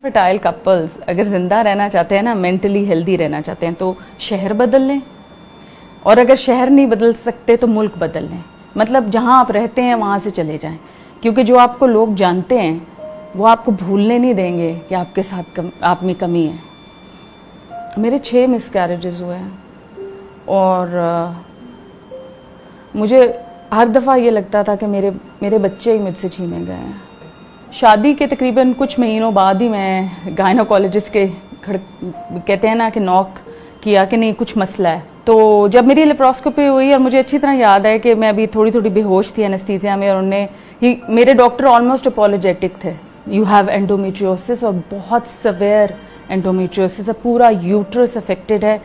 Fertile couples अगर जिंदा रहना चाहते हैं ना, मेंटली हेल्दी रहना चाहते हैं, तो शहर बदल लें, और अगर शहर नहीं बदल सकते तो मुल्क बदल लें। मतलब जहां आप रहते हैं वहां से चले जाएं, क्योंकि जो आपको लोग जानते हैं वो आपको भूलने नहीं देंगे कि आपके साथ आप में कमी है। मेरे 6 मिसकैरेजेस हुए हैं और मुझे हर दफ़ा ये लगता था कि मेरे बच्चे ही मुझसे छीने गए हैं। शादी के तकरीबन कुछ महीनों बाद ही मैं गायनोकोलॉजिस्ट के कहते हैं ना कि नॉक किया कि नहीं कुछ मसला है। तो जब मेरी लेप्रोस्कोपी हुई और मुझे अच्छी तरह याद है कि मैं अभी थोड़ी थोड़ी बेहोश थी एनेस्थीसिया में, और मेरे डॉक्टर ऑलमोस्ट अपोलोजेटिक थे, यू हैव एंडोमेट्रियोसिस, और बहुत सवेयर एंडोमेट्रियोसिस है, पूरा यूट्रस अफेक्टेड है।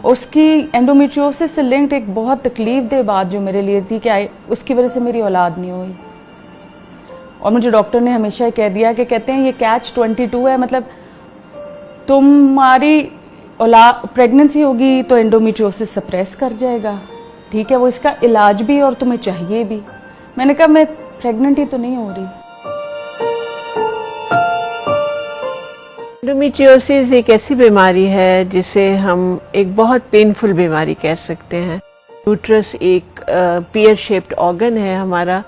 उसकी एंडोमेट्रियोसिस से लिंक्ड एक बहुत तकलीफ दे बात जो मेरे लिए थी कि उसकी वजह से मेरी औलाद नहीं हुई। और मुझे डॉक्टर ने हमेशा कह दिया कि कहते हैं ये कैच 22 है, मतलब तुम्हारी औलाद प्रेगनेंसी होगी तो एंडोमेट्रियोसिस सप्रेस कर जाएगा, ठीक है, वो इसका इलाज भी और तुम्हें चाहिए भी। मैंने कहा मैं प्रेग्नेंट ही तो नहीं हो रही। एंडोमेट्रियोसिस एक ऐसी बीमारी है जिसे हम एक बहुत पेनफुल बीमारी कह सकते हैं। यूट्रस एक पीयर शेप्ड ऑर्गन है हमारा,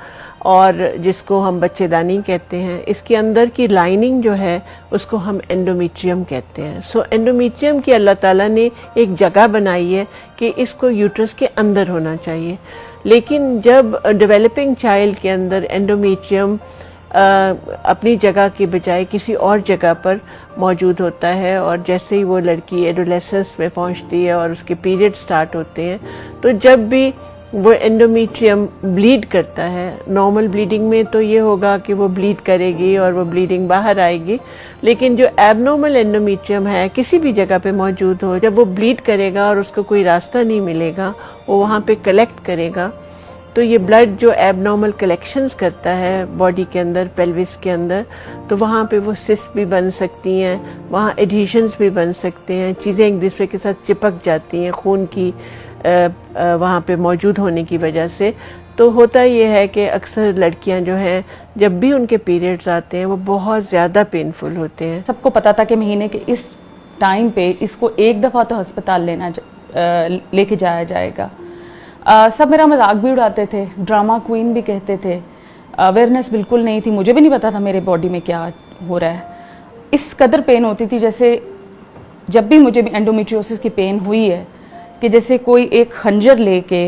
और जिसको हम बच्चेदानी कहते हैं। इसके अंदर की लाइनिंग जो है उसको हम एंडोमेट्रियम कहते हैं। सो एंडोमेट्रियम की अल्लाह ताला ने एक जगह बनाई है कि इसको यूट्रस के अंदर होना चाहिए, लेकिन जब डेवलपिंग चाइल्ड के अंदर एंडोमेट्रियम अपनी जगह के बजाय किसी और जगह पर मौजूद होता है, और जैसे ही वो लड़की एडोलेसेंस में पहुंचती है और उसके पीरियड स्टार्ट होते हैं, तो जब भी वो एंडोमेट्रियम ब्लीड करता है, नॉर्मल ब्लीडिंग में तो ये होगा कि वो ब्लीड करेगी और वो ब्लीडिंग बाहर आएगी, लेकिन जो एबनॉर्मल एंडोमेट्रियम है किसी भी जगह पे मौजूद हो, जब वो ब्लीड करेगा और उसको कोई रास्ता नहीं मिलेगा, वो वहाँ पे कलेक्ट करेगा, तो ये ब्लड जो एबनॉर्मल कलेक्शंस करता है बॉडी के अंदर, पेल्विस के अंदर, तो वहाँ पे वो सिस्ट भी बन सकती हैं, वहाँ एडिशंस भी बन सकते हैं, चीज़ें एक दूसरे के साथ चिपक जाती हैं खून की वहाँ पे मौजूद होने की वजह से। तो होता ये है कि अक्सर लड़कियाँ जो हैं जब भी उनके पीरियड्स आते हैं वो बहुत ज़्यादा पेनफुल होते हैं। सबको पता था कि महीने के इस टाइम पे इसको एक दफ़ा तो अस्पताल लेके जाया जाएगा। सब मेरा मजाक भी उड़ाते थे, ड्रामा क्वीन भी कहते थे। अवेयरनेस बिल्कुल नहीं थी, मुझे भी नहीं पता था मेरे बॉडी में क्या हो रहा है। इस कदर पेन होती थी, जैसे जब भी मुझे एंडोमेट्रियोसिस की पेन हुई है कि जैसे कोई एक खंजर लेके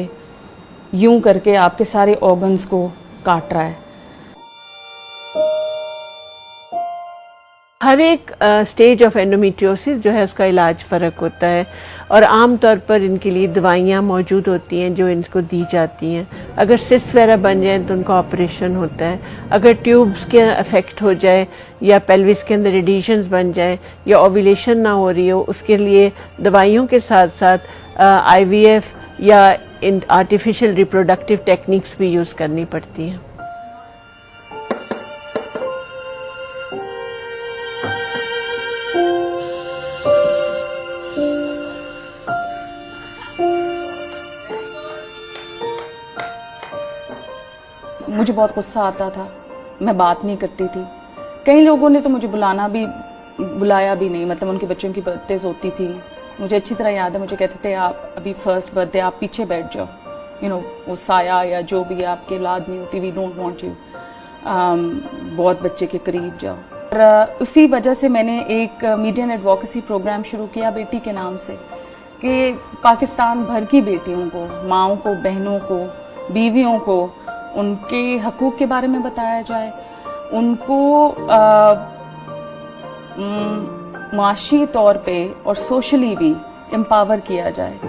यूं करके आपके सारे ऑर्गन्स को काट रहा है। हर एक स्टेज ऑफ एंडोमेट्रियोसिस जो है उसका इलाज फ़र्क होता है, और आम तौर पर इनके लिए दवाइयाँ मौजूद होती हैं जो इनको दी जाती हैं। अगर सिस्ट वगैरह बन जाए तो उनका ऑपरेशन होता है, अगर ट्यूब्स के अफेक्ट हो जाए या पेल्विस के अंदर एडिशंस बन जाए या ओव्यूलेशन ना हो रही हो, उसके लिए दवाइयों के साथ साथ IVF या आर्टिफिशियल रिप्रोडक्टिव टेक्निक्स भी यूज़ करनी पड़ती हैं। मुझे बहुत गुस्सा आता था, मैं बात नहीं करती थी। कई लोगों ने तो मुझे बुलाया भी नहीं, मतलब उनके बच्चों की बर्थडेज होती थी, मुझे अच्छी तरह याद है, मुझे कहते थे आप अभी फर्स्ट बर्थडे आप पीछे बैठ जाओ, वो साया या जो भी आपकी औलाद नहीं होती, वी डोंट वांट यू, बहुत बच्चे के करीब जाओ। और उसी वजह से मैंने एक मीडियन एडवोकेसी प्रोग्राम शुरू किया बेटी के नाम से, कि पाकिस्तान भर की बेटियों को, माँओं को, बहनों को, बीवियों को उनके हकूक़ के बारे में बताया जाए, उनको माशी तौर पे और सोशली भी एम्पावर किया जाए।